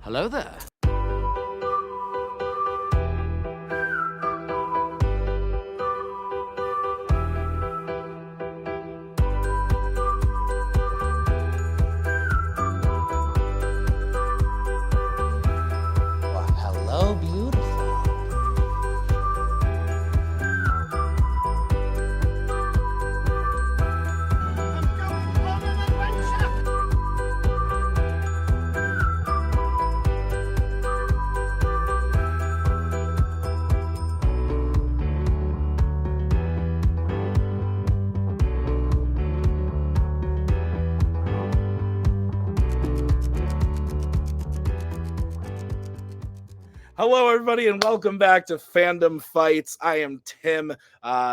Hello there. Well, hello, beautiful. Hello, everybody, and welcome back to Fandom Fights. I am Tim.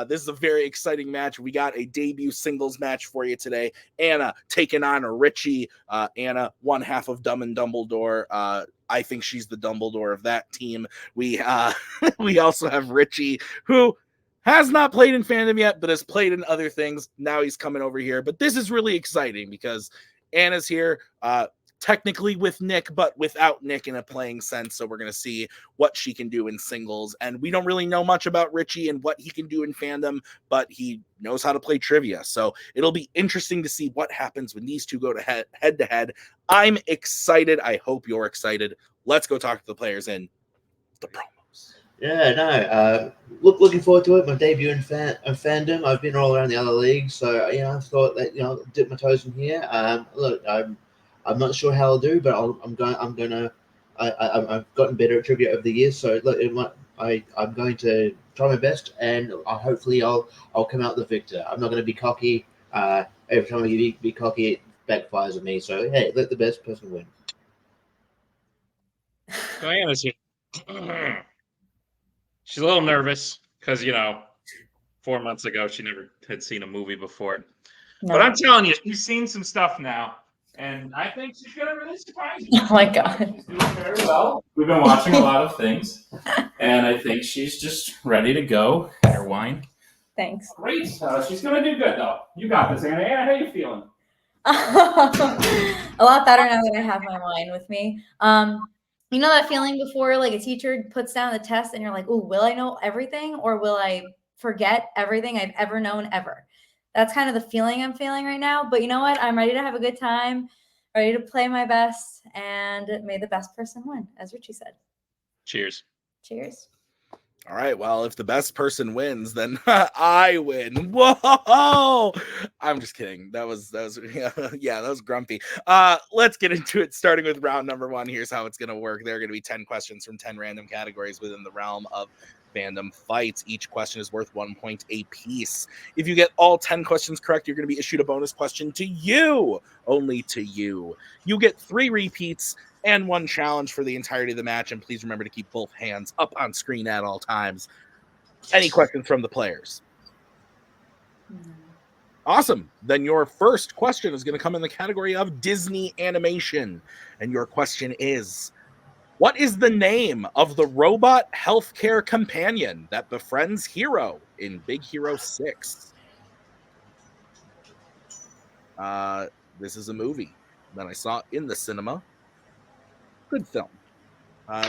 This is a very exciting match. We got a debut singles match for you today. Anna taking on Richie. Anna, one half of Dumb and Dumbledore. I think she's the Dumbledore of that team. We we also have Richie, who has not played in Fandom yet, but has played in other things. Now he's coming over here. But this is really exciting because Anna's here. Technically with Nick, but without Nick in a playing sense. So we're going to see what she can do in singles. And we don't really know much about Richie and what he can do in Fandom, but he knows how to play trivia. So it'll be interesting to see what happens when these two go to head to head. I'm excited. I hope you're excited. Let's go talk to the players in the promos. Yeah, no. Looking forward to it. My debut in Fandom. I've been all around the other leagues, so I thought that dip my toes in here. Look, I'm not sure how I'll do, but I've gotten better at trivia over the years. So look, I'm going to try my best, and hopefully I'll come out the victor. I'm not going to be cocky. Every time I be cocky, it backfires on me. So hey, let the best person win. Diana's here. She's a little nervous because 4 months ago she never had seen a movie before. No. But I'm telling you, she's seen some stuff now. And I think she's going to really surprise you. Oh, my God. She's doing very well. We've been watching a lot of things. And I think she's just ready to go. Her wine. Thanks. Great. She's going to do good, though. You got this, Anna. Anna, how are you feeling? A lot better now that I have my wine with me. You know that feeling before, like, a teacher puts down the test and you're like, oh, will I know everything or will I forget everything I've ever known ever? That's kind of the feeling I'm feeling right now. But you know what? I'm ready to have a good time, ready to play my best, and may the best person win, as Richie said. Cheers. Cheers. All right. Well, if the best person wins, then I win. Whoa! I'm just kidding. That was yeah, that was grumpy. Let's get into it. Starting with round number 1. Here's how it's going to work. There are going to be 10 questions from 10 random categories within the realm of Fandom Fights. Each question is worth 1 point apiece. If you get all 10 questions correct, you're going to be issued a bonus question to you, only to you. You get 3 repeats and 1 challenge for the entirety of the match. And please remember to keep both hands up on screen at all times. Any questions from the players? Awesome. Then your first question is going to come in the category of Disney animation. And your question is, what is the name of the robot healthcare companion that befriends Hero in Big Hero 6? This is a movie that I saw in the cinema. Good film.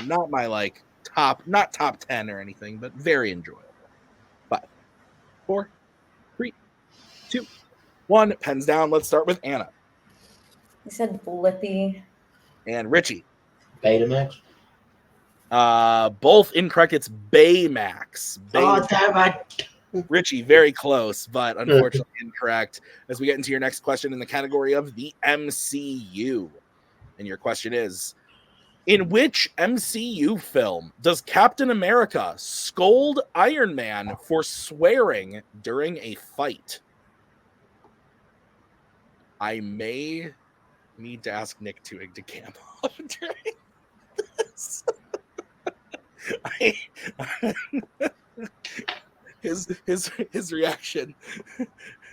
Not my not top 10 or anything, but very enjoyable. 5, 4, 3, 2, 1. Pens down. Let's start with Anna. You said Blippi. And Richie. Betamax. Both incorrect. It's Baymax. Oh, damn it. Richie, very close, but unfortunately incorrect. As we get into your next question in the category of the MCU. And your question is, in which MCU film does Captain America scold Iron Man for swearing during a fight? I may need to ask Nick Twohig to cam off during this. His reaction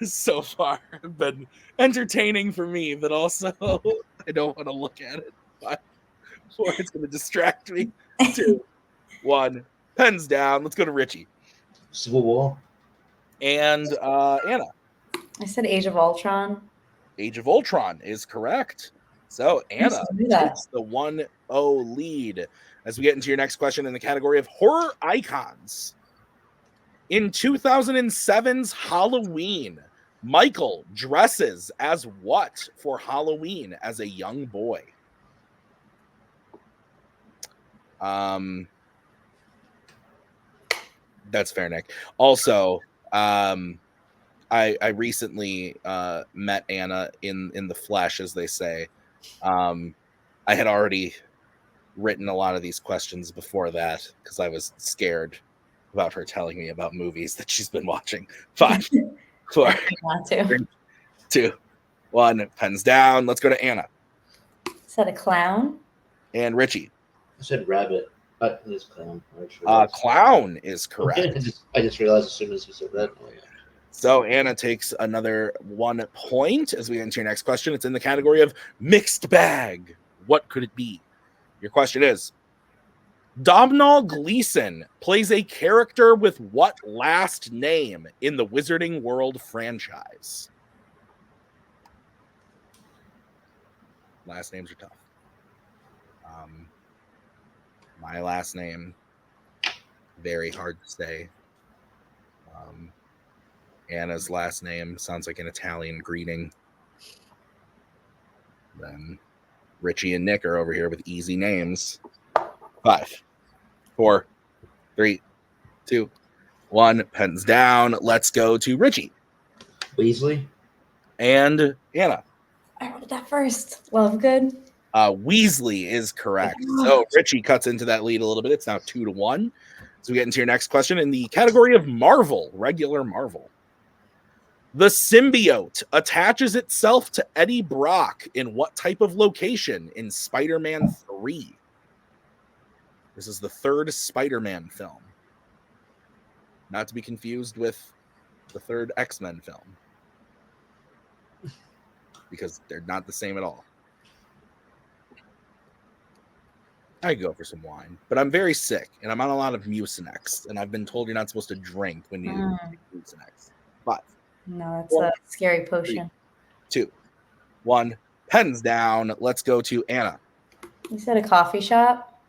so far have been entertaining for me, but also I don't want to look at it. Or it's going to distract me. 2, 1. Pens down. Let's go to Richie. Civil War. And Anna. I said Age of Ultron. Age of Ultron is correct. So Anna Nice to do that. takes the 1-0 lead as we get into your next question in the category of horror icons. In 2007's Halloween, Michael dresses as what for Halloween as a young boy? That's fair, Nick. Also, I recently met Anna in the flesh, as they say. I had already written a lot of these questions before that because I was scared about her telling me about movies that she's been watching. 5, 4, Not to. 3, 2, 1. Pens down. Let's go to Anna Is that a clown? and Richie. I said rabbit. This clown. Clown is correct. I just realized as soon as you said that. Oh, yeah. So Anna takes another 1 point as we enter your next question. It's in the category of mixed bag. What could it be? Your question is, Domhnall Gleeson plays a character with what last name in the Wizarding World franchise? Last names are tough. My last name, very hard to say. Anna's last name sounds like an Italian greeting. Then Richie and Nick are over here with easy names. 5, 4, 3, 2, 1. Pens down. Let's go to Richie Weasley. and Anna. I wrote that first. Lovegood. Weasley is correct. So Richie cuts into that lead a little bit. It's now 2-1. So we get into your next question in the category of Marvel, regular Marvel. The symbiote attaches itself to Eddie Brock in what type of location in Spider-Man 3? This is the 3rd Spider-Man film. Not to be confused with the 3rd X-Men film. Because they're not the same at all. I go for some wine, but I'm very sick, and I'm on a lot of Mucinex, and I've been told you're not supposed to drink when you take Mucinex. 5, No, that's a scary potion. 3, 2, 1. Pens down. Let's go to Anna You said a coffee shop?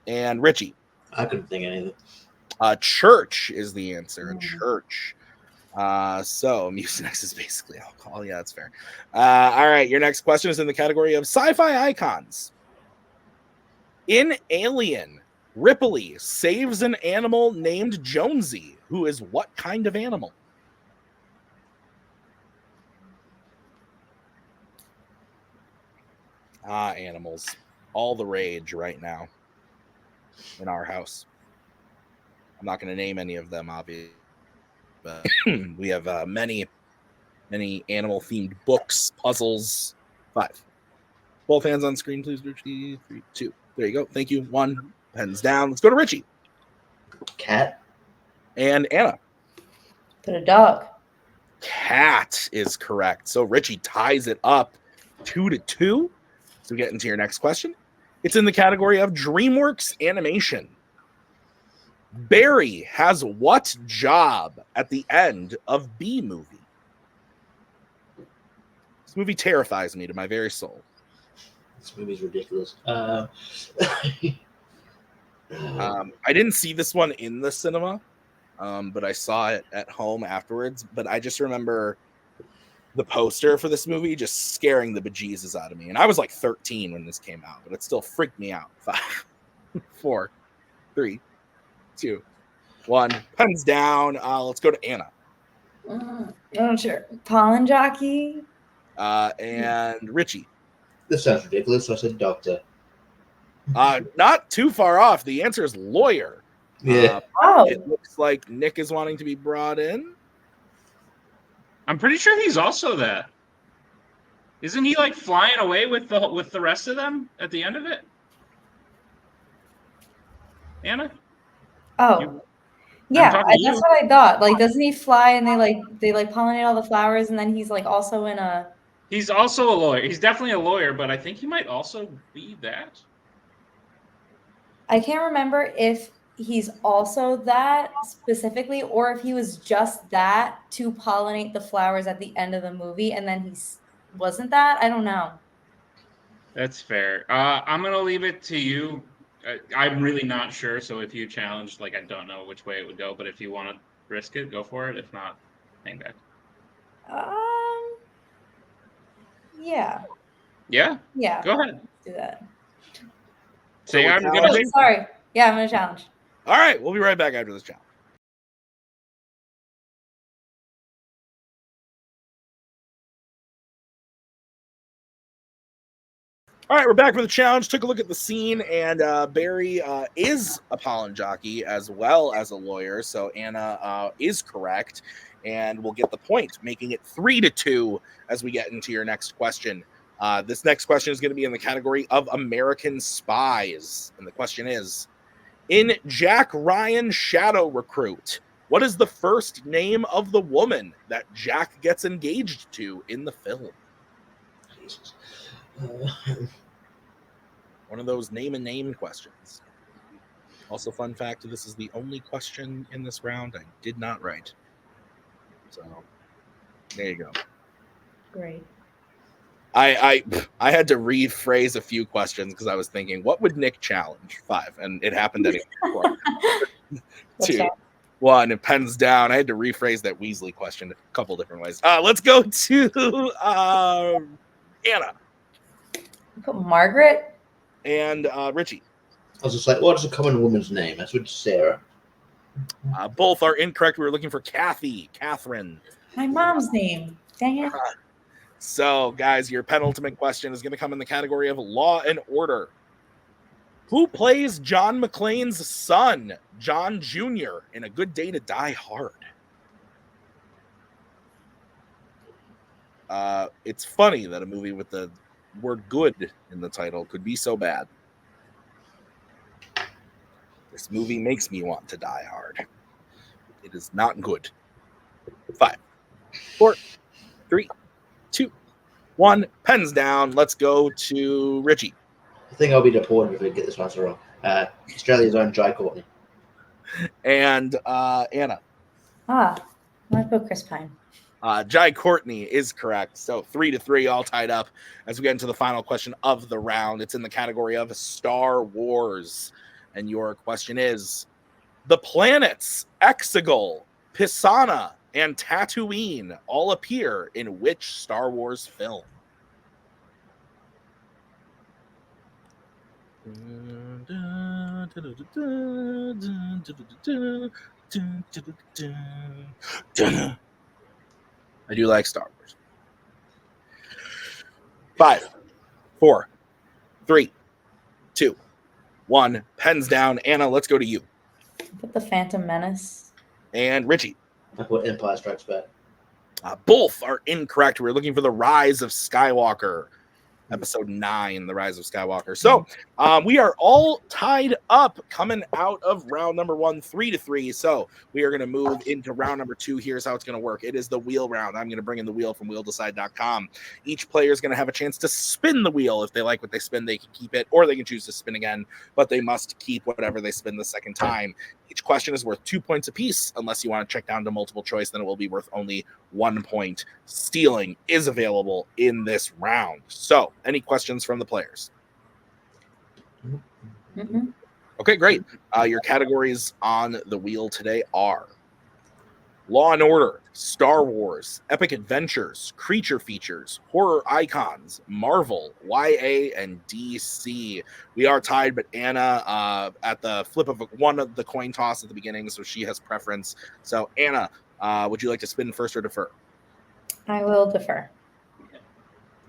and Richie. I couldn't think of anything. Church is the answer. Church. So Mucinex is basically alcohol. Yeah, that's fair. All right, your next question is in the category of sci-fi icons. In Alien, Ripley saves an animal named Jonesy, who is what kind of animal? Animals. All the rage right now in our house. I'm not going to name any of them, obviously, but we have many animal-themed books, puzzles. 5. Both hands on screen, please, Richie. 3, 2. There you go. Thank you. 1. Pens down. Let's go to Richie. Cat. And Anna. Put a dog. Cat is correct. So Richie ties it up 2-2. So we get into your next question. It's in the category of DreamWorks animation. Barry has what job at the end of B movie? This movie terrifies me to my very soul. This movie's ridiculous. I didn't see this one in the cinema, but I saw it at home afterwards. But I just remember the poster for this movie just scaring the bejesus out of me. And I was like 13 when this came out, but it still freaked me out. 5, 4, 3, 2, 1. Pens down. Let's go to Anna. Oh, sure. Pollen jockey. And Richie. This sounds ridiculous. So I said doctor. Not too far off. The answer is lawyer. Yeah. It looks like Nick is wanting to be brought in. I'm pretty sure he's also that. Isn't he like flying away with the rest of them at the end of it? Anna? Oh. Yeah, that's what I thought. Like, doesn't he fly and they pollinate all the flowers, and then he's like also in a. He's also a lawyer. He's definitely a lawyer, but I think he might also be that. I can't remember if he's also that specifically, or if he was just that to pollinate the flowers at the end of the movie, and then he wasn't that. I don't know. That's fair. I'm gonna leave it to you. I'm really not sure. So if you challenge, like I don't know which way it would go, but if you want to risk it, go for it. If not, hang back. Yeah. Yeah. Yeah. Go ahead. Let's do that. Say we're I'm gonna challenging? be. Sorry. Yeah, I'm gonna challenge. All right, we'll be right back after this challenge. All right, we're back for the challenge. Took a look at the scene, and Barry is a pollen jockey as well as a lawyer. So Anna is correct, and we'll get the point, making it 3-2 as we get into your next question. This next question is going to be in the category of American Spies, and the question is: in Jack Ryan's Shadow Recruit, what is the first name of the woman that Jack gets engaged to in the film? Jesus. One of those name and name questions. Also, fun fact, this is the only question in this round I did not write. So, there you go. Great. I had to rephrase a few questions because I was thinking, what would Nick challenge? 5, and it happened anyway. 2, 1, and pens down. I had to rephrase that Weasley question a couple different ways. Let's go to Anna. Put Margaret and Richie. I was just like, what is a common woman's name? That's with Sarah. Both are incorrect. We were looking for Catherine. My mom's name. Dang it. So, guys, your penultimate question is going to come in the category of Law and Order. Who plays John McClane's son, John Jr., in A Good Day to Die Hard? It's funny that a movie with the word good in the title could be so bad. This movie makes me want to die hard. It is not good. 5, 4, 3, 2, 1. Pens down. Let's go to Richie. I think I'll be deported if I get this answer wrong. Australia's own Jai Courtney. And Anna. Let's go Chris Pine. Jai Courtney is correct. So 3-3, all tied up as we get into the final question of the round. It's in the category of Star Wars. And your question is: the planets Exegol, Pisana, and Tatooine all appear in which Star Wars film? I do like Star Wars. 5, 4, 3, 2, 1. Pens down. Anna, let's go to you. Put the Phantom Menace. And Richie. I put Empire Strikes Back. Both are incorrect. We're looking for The Rise of Skywalker. Episode 9, The Rise of Skywalker. So we are all tied up coming out of round number 1, 3-3. So we are going to move into round number 2. Here's how it's going to work. It is the wheel round. I'm going to bring in the wheel from wheeldecide.com. Each player is going to have a chance to spin the wheel. If they like what they spin, they can keep it, or they can choose to spin again, but they must keep whatever they spin the second time. Each question is worth 2 points apiece. Unless you want to check down to multiple choice, then it will be worth only 1 point. Stealing is available in this round. So, any questions from the players? Mm-hmm. Okay, great. Your categories on the wheel today are Law and Order, Star Wars, Epic Adventures, Creature Features, Horror Icons, Marvel, YA, and DC. We are tied, but Anna at the flip of one of the coin toss at the beginning, so she has preference. So, Anna, would you like to spin first or defer? I will defer.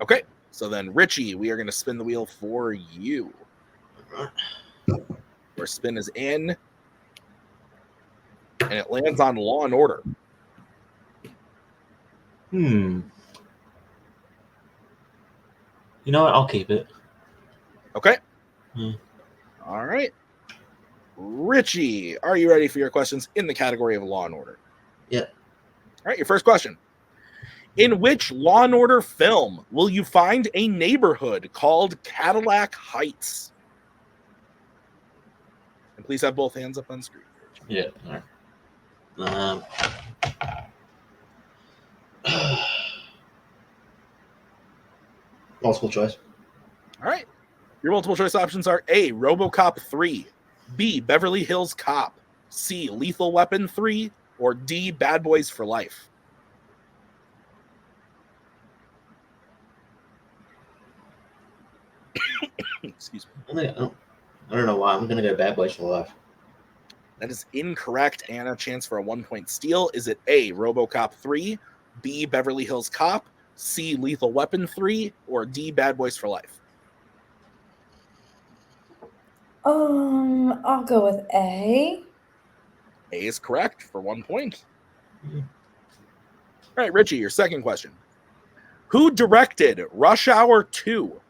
Okay, so then Richie, we are going to spin the wheel for you. Your spin is in, and it lands on Law and Order. You know what? I'll keep it. Okay. Hmm. All right. Richie, are you ready for your questions in the category of Law and Order? Yeah. All right, your first question. In which Law and Order film will you find a neighborhood called Cadillac Heights? And please have both hands up on screen. Yeah. All right. Multiple choice. All right. Your multiple choice options are A, RoboCop 3, B, Beverly Hills Cop, C, Lethal Weapon 3, or D, Bad Boys for Life. Excuse me. I don't know why. I'm going to go Bad Boys for Life. That is incorrect. Anna, chance for a 1-point steal. Is it A, RoboCop 3, B, Beverly Hills Cop, C, Lethal Weapon 3, or D, Bad Boys for Life? I'll go with A. A is correct for 1 point. All right, Richie, your second question. Who directed Rush Hour 2?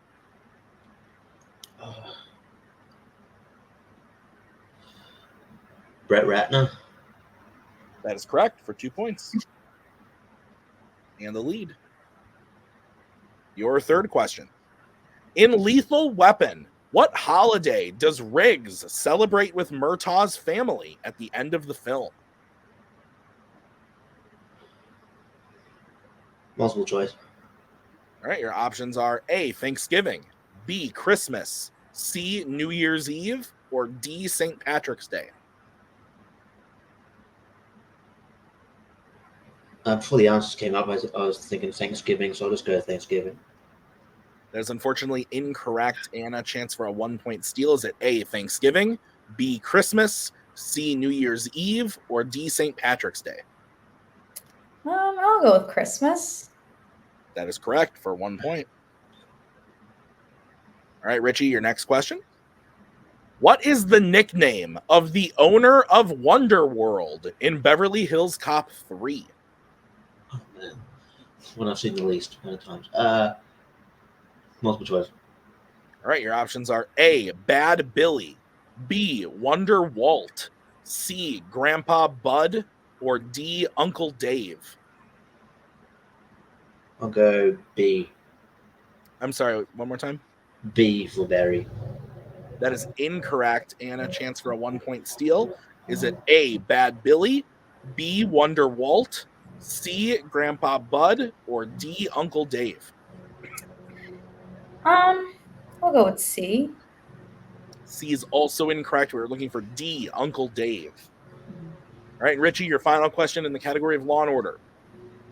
Brett Ratner. That is correct for 2 points. And the lead. Your third question. In Lethal Weapon, what holiday does Riggs celebrate with Murtaugh's family at the end of the film? Multiple choice. All right, your options are A, Thanksgiving, B, Christmas, C, New Year's Eve, or D, St. Patrick's Day. Before the answers came up, I was thinking Thanksgiving, so I'll just go Thanksgiving. That is unfortunately incorrect. Anna, chance for a 1-point steal. Is it A, Thanksgiving, B, Christmas, C, New Year's Eve, or D, St. Patrick's Day? I'll go with Christmas. That is correct for 1 point. All right, Richie, your next question. What is the nickname of the owner of Wonderworld in Beverly Hills Cop 3? Oh, man. One I've seen the least amount of times. Multiple choice. All right, your options are A, Bad Billy, B, Wonder Walt, C, Grandpa Bud, or D, Uncle Dave. I'll go B. I'm sorry, one more time. B for Barry. That is incorrect. Anna, chance for a 1-point steal. Is it A, Bad Billy, B, Wonder Walt, C, Grandpa Bud, or D, Uncle Dave? I'll go with C. C is also incorrect. We're looking for D, Uncle Dave. All right, Richie, your final question in the category of Law and Order.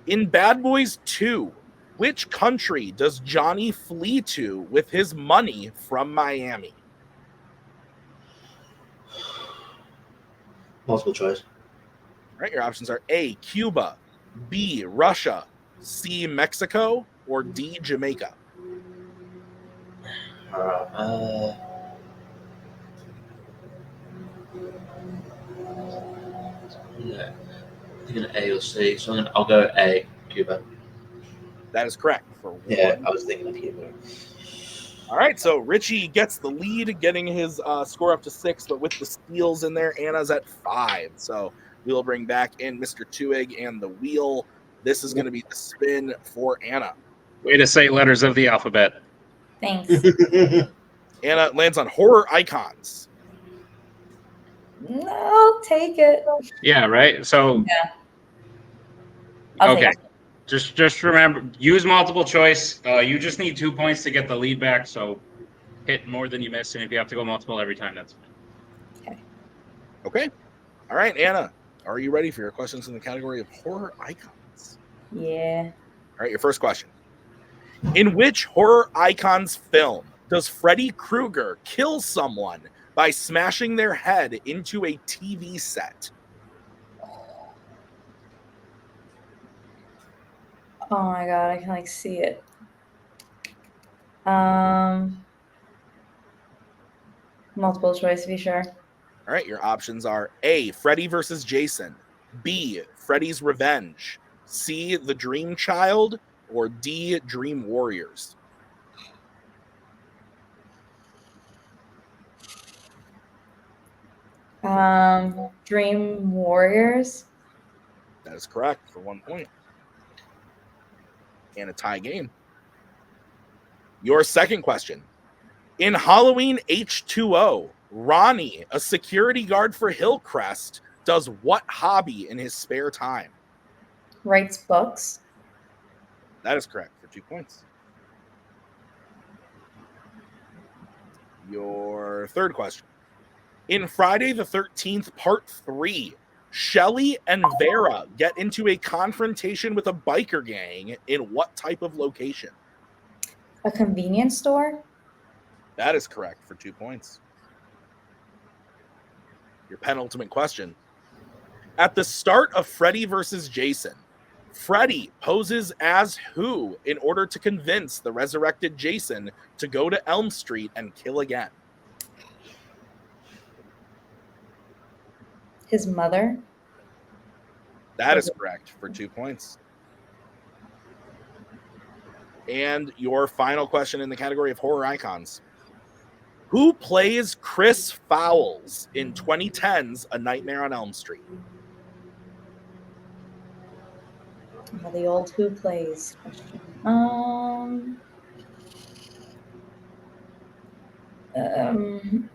In Bad Boys 2, which country does Johnny flee to with his money from Miami? Multiple choice. All right, your options are A, Cuba, B, Russia, C, Mexico, or D, Jamaica. Yeah. I'm thinking A or C, so I'll go A, Cuba. That is correct for 1. Yeah, I was thinking of Cuba. All right, so Richie gets the lead, getting his score up to 6, but with the steals in there, Anna's at 5. So we'll bring back in Mr. Twohig and the wheel. This is going to be the spin for Anna. Way to say letters of the alphabet. Thanks. Anna lands on horror icons. No, take it. Yeah, right? So, I'll okay. take it. Just remember, use multiple choice. You just need 2 points to get the lead back, so hit more than you miss, and if you have to go multiple every time, that's fine. Okay. All right, Anna, are you ready for your questions in the category of horror icons? Yeah. All right, your first question. In which horror icons film does Freddy Krueger kill someone by smashing their head into a TV set? Oh my god, I can see it. Multiple choice, to be sure. All right, your options are A, Freddy versus Jason, B, Freddy's Revenge, C, The Dream Child, or D, Dream Warriors. Dream Warriors. That is correct for 1 point. And a tie game. Your second question. In Halloween H2O, Ronnie, a security guard for Hillcrest, does what hobby in his spare time? Writes books. That is correct for 2 points. your third question. In Friday the 13th, Part 3, Shelly and Vera get into a confrontation with a biker gang in what type of location? A convenience store? That is correct for 2 points. Your penultimate question. At the start of Freddy versus Jason, Freddy poses as who in order to convince the resurrected Jason to go to Elm Street and kill again? His mother? That is correct for 2 points. And your final question in the category of horror icons. Who plays Chris Fowles in 2010's A Nightmare on Elm Street? Oh, the old who plays question.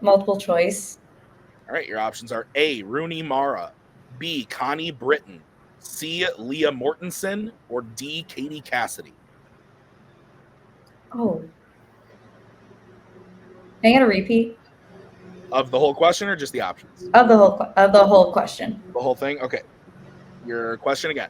Multiple choice. All right, your options are A, Rooney Mara, B, Connie Britton, C, Leah Mortensen, or D, Katie Cassidy. Oh. Can I get a repeat? Of the whole question or just the options? Of the whole question. The whole thing? Okay. Your question again.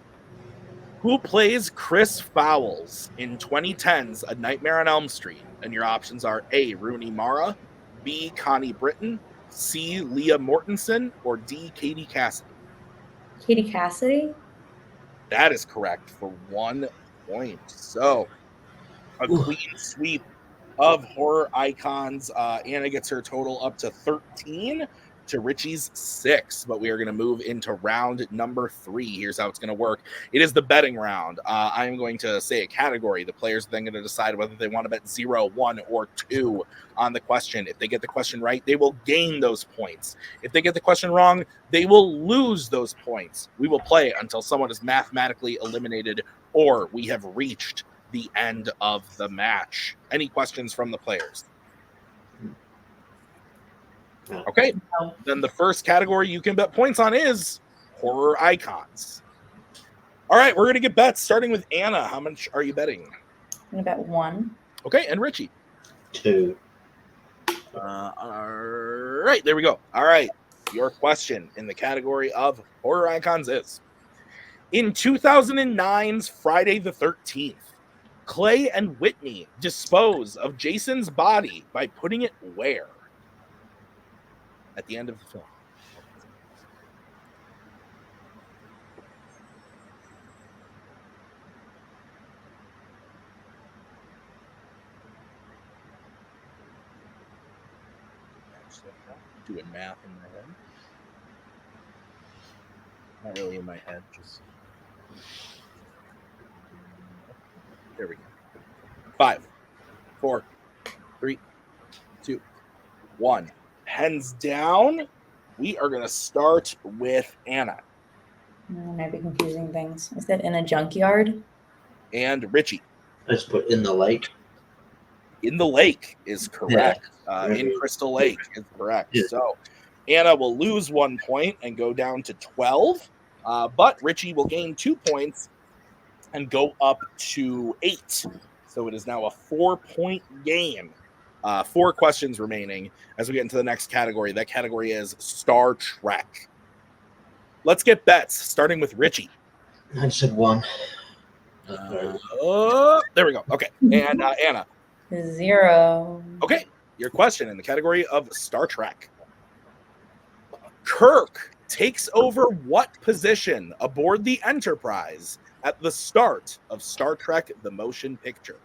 Who plays Chris Fowles in 2010's A Nightmare on Elm Street? And your options are A, Rooney Mara, B, Connie Britton, C, Leah Mortensen, or D, Katie Cassidy. Katie Cassidy? That is correct for 1 point. So, a clean sweep of horror icons. Anna gets her total up to 13 to Richie's 6, but we are going to move into round number 3. Here's how it's going to work. It is the betting round. I am going to say a category. The players are then going to decide whether they want to bet 0, 1, or 2 on the question. If they get the question right, they will gain those points. If they get the question wrong, they will lose those points. We will play until someone is mathematically eliminated or we have reached the end of the match. Any questions from the players? Okay, then the first category you can bet points on is horror icons. All right, we're going to get bets starting with Anna. How much are you betting? I'm going to bet 1. Okay, and Richie? 2. All right, there we go. All right, your question in the category of horror icons is, in 2009's Friday the 13th, Clay and Whitney dispose of Jason's body by putting it where? At the end of the film. Doing math in my head. Not really in my head, just. There we go. 5, 4, 3, 2, 1. Hands down. We are going to start with Anna. Might be confusing things. I said in a junkyard. And Richie. Let's put in the lake. In the lake is correct. In Crystal Lake is correct. Yeah. So Anna will lose 1 point and go down to 12. But Richie will gain 2 points and go up to 8. So it is now a 4-point game. 4 questions remaining as we get into the next category. That category is Star Trek. Let's get bets, starting with Richie. I said 1. There we go. Okay. And Anna. 0. Okay. Your question in the category of Star Trek. Kirk takes over what position aboard the Enterprise at the start of Star Trek The Motion Picture?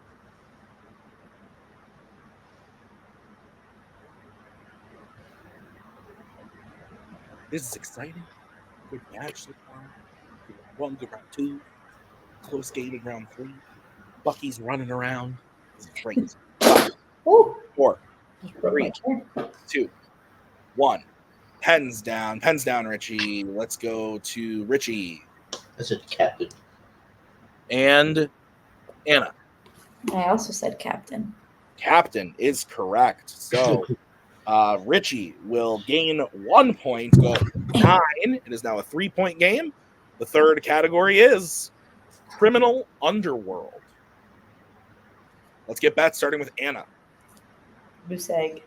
This is exciting. Good match so far. Good round 1, good round 2. Close game in round 3. Bucky's running around. This is great. 5, 4, 3, 2, 1. Pens down, Richie. Let's go to Richie. I said captain. And Anna. I also said captain. Captain is correct. So Richie will gain 1 point, go 9. It is now a 3-point game. The third category is Criminal Underworld. Let's get bets starting with Anna. Goose egg.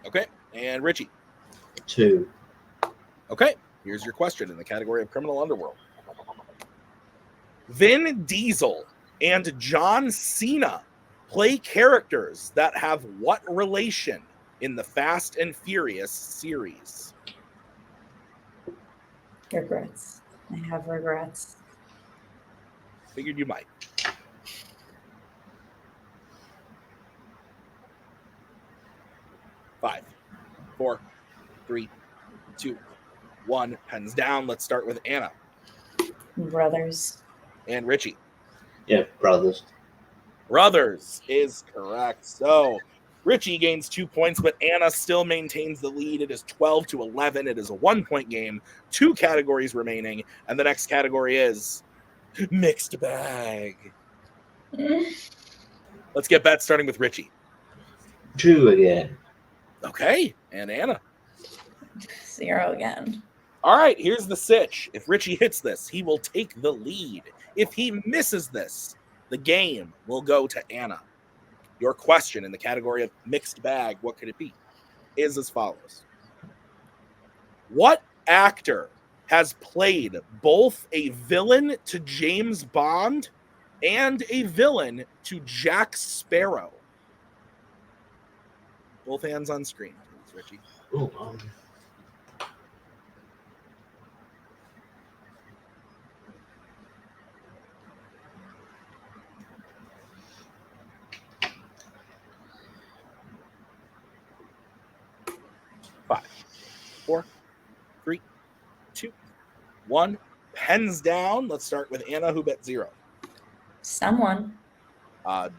Okay. And Richie. 2. Okay. Here's your question in the category of criminal underworld. Vin Diesel and John Cena play characters that have what relation in the Fast and Furious series? Regrets. I have regrets. Figured you might. Five, 4, 3, 2, 1. Pens down. Let's start with Anna. Brothers. And Richie. Yeah, brothers. Brothers is correct. So Richie gains 2 points, but Anna still maintains the lead. It is 12-11. It is a 1-point game. 2 categories remaining, and the next category is mixed bag. Let's get bets starting with Richie. 2 again. Okay, and Anna. 0 again. All right, here's the sitch. If Richie hits this, he will take the lead. If he misses this, the game will go to Anna. Your question in the category of mixed bag, what could it be, is as follows. What actor has played both a villain to James Bond and a villain to Jack Sparrow? Both hands on screen, please, Richie. Oh, 5, 4, 3, 2, 1. Pens down. Let's start with Anna, who bet 0. Someone.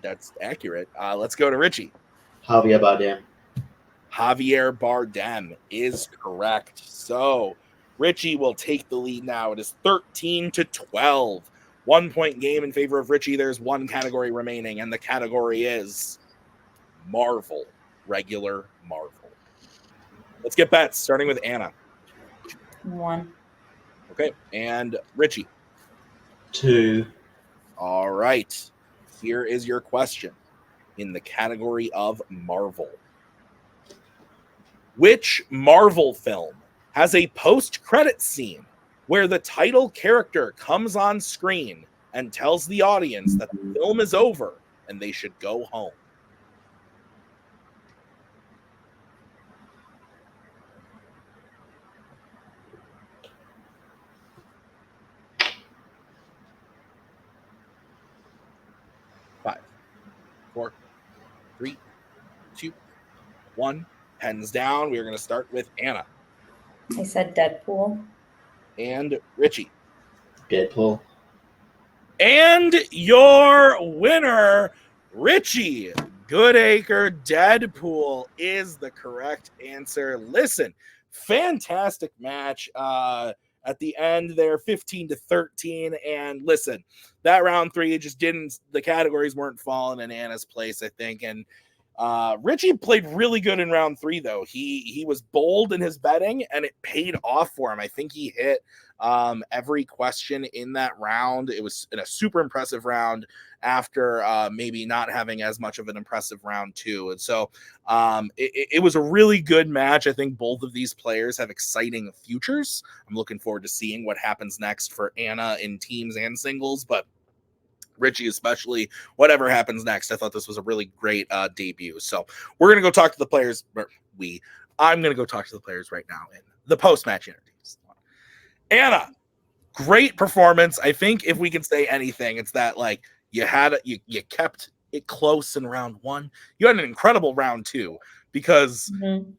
That's accurate. Let's go to Richie. Javier Bardem. Javier Bardem is correct. So Richie will take the lead now. It is 13-12. 1-point game in favor of Richie. There's 1 category remaining, and the category is Marvel. Regular Marvel. Let's get bets, starting with Anna. 1. Okay, and Richie. 2. All right. Here is your question in the category of Marvel. Which Marvel film has a post-credit scene where the title character comes on screen and tells the audience that the film is over and they should go home? Five, 4, 3, 2, 1. Pens down. We are going to start with Anna. I said Deadpool. And Richie. Deadpool. And your winner, Richie. Goodacre, Deadpool is the correct answer. Listen, fantastic match. At the end there, 15-13. And listen, that round 3 just didn't, the categories weren't falling in Anna's place, I think. And Richie played really good in round 3, though. He was bold in his betting, and it paid off for him. I think he hit every question in that round. It was in a super impressive round after maybe not having as much of an impressive round 2. And so it was a really good match. I think both of these players have exciting futures. I'm looking forward to seeing what happens next for Anna in teams and singles, but Richie especially, whatever happens next, I thought this was a really great debut. So we're going to go talk to the players. I'm going to go talk to the players right now in the post-match interviews. Anna, great performance. I think if we can say anything, it's that like you kept it close in round 1. You had an incredible round 2 because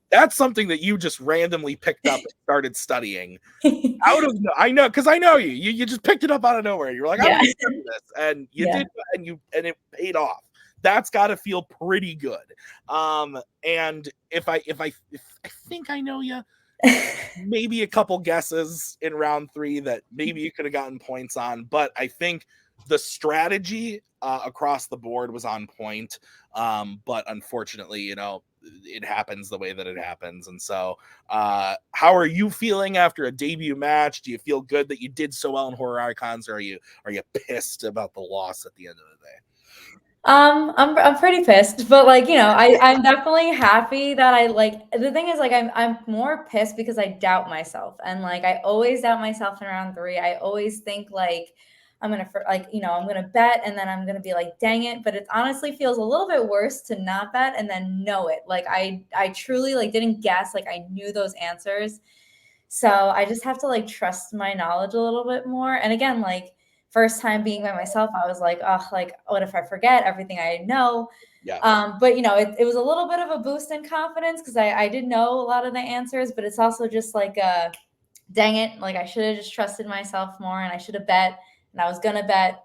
that's something that you just randomly picked up and started studying out of, I know, because I know you just picked it up out of nowhere. You're like, I'm going to study this, and you did, and it paid off. That's got to feel pretty good. And if I think I know you, maybe a couple guesses in round 3 that maybe you could have gotten points on, but I think the strategy across the board was on point. But unfortunately, it happens the way that it happens. And so how are you feeling after a debut match? Do you feel good that you did so well in Horror Icons, or are you pissed about the loss at the end of the day? I'm pretty pissed, but like, you know, I'm definitely happy that I like the thing is like I'm more pissed because I doubt myself. And like I always doubt myself in round 3. I always think like I'm gonna like, you know, I'm gonna bet and then I'm gonna be like, dang it. But it honestly feels a little bit worse to not bet and then know it. Like I truly like didn't guess, like I knew those answers. So I just have to like trust my knowledge a little bit more. And again, like first time being by myself, I was like, oh, like what if I forget everything I know? Yeah. But you know, it was a little bit of a boost in confidence because I did know a lot of the answers, but it's also just like dang it, like I should have just trusted myself more and I should have bet. And I was gonna bet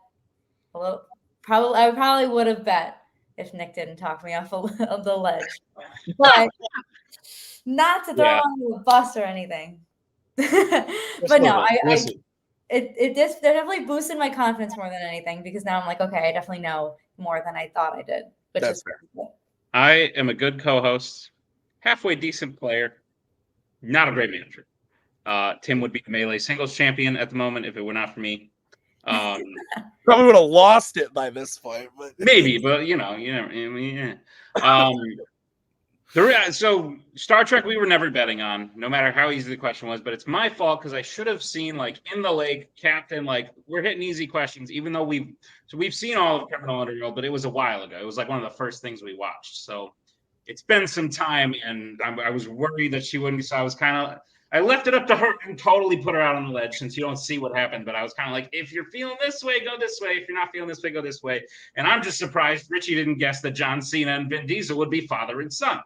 a little I probably would have bet if Nick didn't talk me off of the ledge. But not to throw Yeah. on the bus or anything. Just But a no, little bit. I Listen, it definitely boosted my confidence more than anything because now I'm like, okay, I definitely know more than I thought I did, which That's is fair. cool. I am a good co-host, halfway decent player, not a great manager. Tim would be the melee singles champion at the moment if it were not for me. Probably would have lost it by this point, but Maybe, but you know, I mean, yeah. So Star Trek, we were never betting on, no matter how easy the question was. But it's my fault because I should have seen like in the lake, Captain. Like we're hitting easy questions, even though we've seen all of Criminal Underworld, but it was a while ago. It was like one of the first things we watched. So it's been some time, and I was worried that she wouldn't. So I left it up to her and totally put her out on the ledge since you don't see what happened. But I was kind of like, if you're feeling this way, go this way. If you're not feeling this way, go this way. And I'm just surprised Richie didn't guess that John Cena and Vin Diesel would be father and son.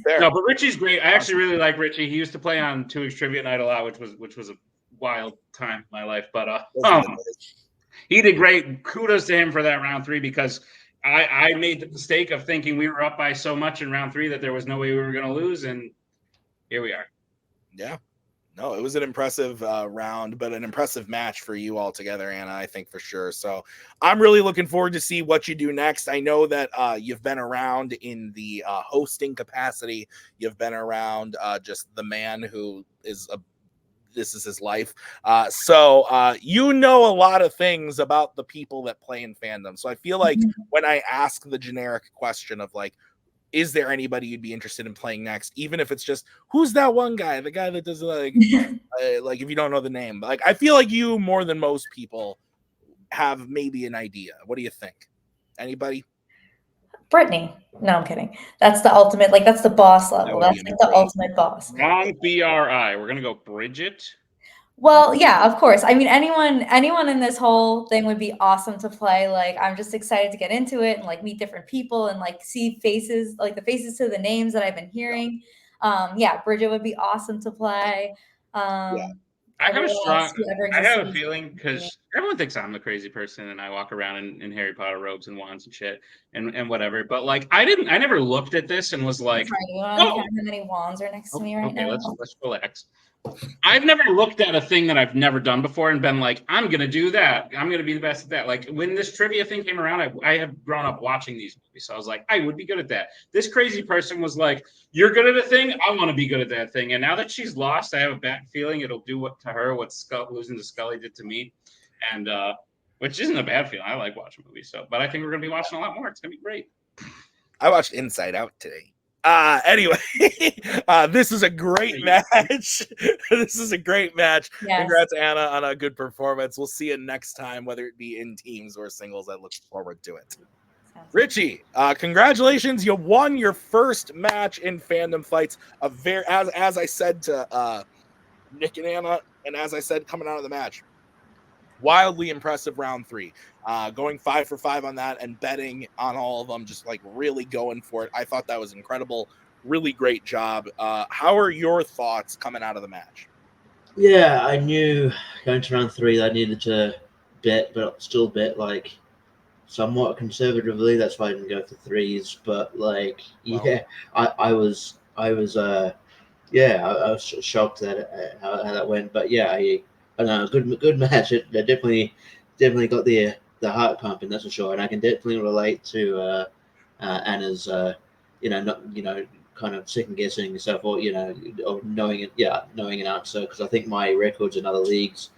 fair. No, but Richie's great. I actually really like Richie. He used to play on Twohig's Trivia Night a lot, which was a wild time in my life. But he did great. Kudos to him for that round 3 because I made the mistake of thinking we were up by so much in round 3 that there was no way we were going to lose, and here we are. Yeah. No, it was an impressive round, but an impressive match for you all together, Anna, I think for sure. So I'm really looking forward to see what you do next. I know that you've been around in the hosting capacity. You've been around just the man who is this is his life. So you know a lot of things about the people that play in Fandom. So I feel like when I ask the generic question of like, is there anybody you'd be interested in playing next? Even if it's just, who's that one guy? The guy that does like if you don't know the name. Like, I feel like you, more than most people, have maybe an idea. What do you think? Anybody? Brittany. No, I'm kidding. That's the ultimate, like that's the boss level. would be That's like the ultimate boss. Wrong BRI. We're going to go Bridget. Well, yeah, of course. I mean, anyone in this whole thing would be awesome to play. Like, I'm just excited to get into it and like meet different people and like see faces, like the faces to the names that I've been hearing. Yeah, Bridget would be awesome to play. I have a existed. feeling because everyone thinks I'm the crazy person and I walk around in Harry Potter robes and wands and shit and whatever. But like, I never looked at this and was like, Sorry, do you want to count how many wands are next to me right now? let's relax. I've never looked at a thing that I've never done before and been like, I'm going to do that. I'm going to be the best at that. Like when this trivia thing came around, I have grown up watching these movies. So I was like, I would be good at that. This crazy person was like, you're good at a thing. I want to be good at that thing. And now that she's lost, I have a bad feeling it'll do what losing to Scully did to me. And, which isn't a bad feeling. I like watching movies. But I think we're going to be watching a lot more. It's going to be great. I watched Inside Out today. Anyway, this is a great match. This is a great match. Yes. Congrats, Anna, on a good performance. We'll see you next time, whether it be in teams or singles. I look forward to it. Richie, congratulations. You won your first match in Fandom Fights. As I said to Nick and Anna, and as I said coming out of the match, wildly impressive round 3. Going 5 for 5 on that and betting on all of them, just like really going for it. I thought that was incredible. Really great job. How are your thoughts coming out of the match? Yeah, I knew going to round 3 that I needed to bet, but still bet like somewhat conservatively. That's why I didn't go for 3s. But like, yeah, I was shocked at how that went. But yeah, I know, good match. It definitely got the heart pumping, that's for sure. And I can definitely relate to Anna's kind of second guessing yourself, or knowing an answer, because I think my records in other leagues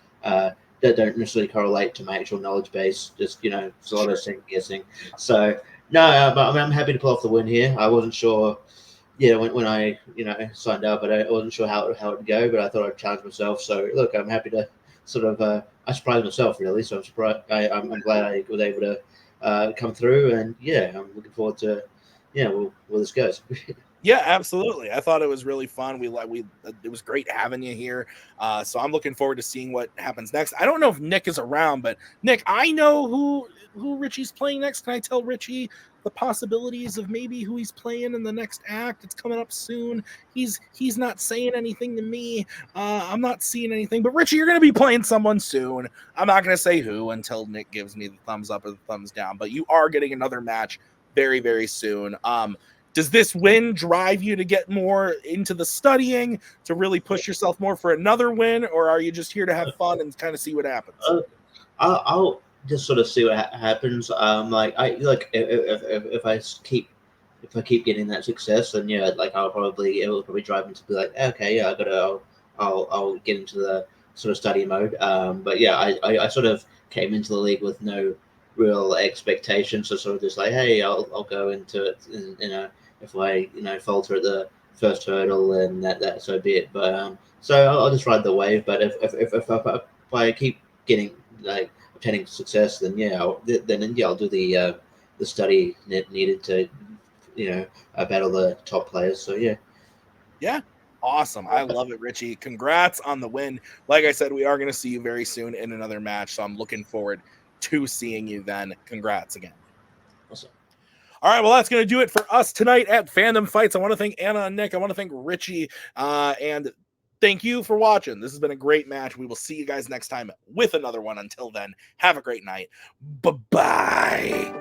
that don't necessarily correlate to my actual knowledge base. Just it's a lot of second guessing. So no, but I'm happy to pull off the win here. I wasn't sure. Yeah, when I signed up, but I wasn't sure how it would go. But I thought I'd challenge myself. So look, I'm happy to sort of I surprised myself really. So I'm surprised. I'm glad I was able to come through, and yeah, I'm looking forward to where this goes. Yeah, absolutely. I thought it was really fun. It was great having you here. So I'm looking forward to seeing what happens next. I don't know if Nick is around, but Nick, I know who Richie's playing next. Can I tell Richie the possibilities of maybe who he's playing in the next act? It's coming up soon. He's not saying anything to me. I'm not seeing anything. But Richie, you're going to be playing someone soon. I'm not going to say who until Nick gives me the thumbs up or the thumbs down. But you are getting another match very, very soon. Does this win drive you to get more into the studying, to really push yourself more for another win, or are you just here to have fun and kind of see what happens? I'll just sort of see what happens. If I keep getting that success, then it will probably drive me to be like, okay, yeah, I'll get into the sort of study mode. But yeah, I sort of came into the league with no real expectations, so sort of just like, hey, I'll go into it, if I falter at the first hurdle, then that so be it. But so I'll just ride the wave. But if I keep getting obtaining success, then I'll do the study needed to battle the top players. So yeah. Awesome. I love it, Richie. Congrats on the win. Like I said, we are going to see you very soon in another match, so I'm looking forward to seeing you then. Congrats again. Awesome. All right, well, that's going to do it for us tonight at Fandom Fights. I want to thank Anna and Nick. I want to thank Richie, and thank you for watching. This has been a great match. We will see you guys next time with another one. Until then, have a great night. Bye-bye.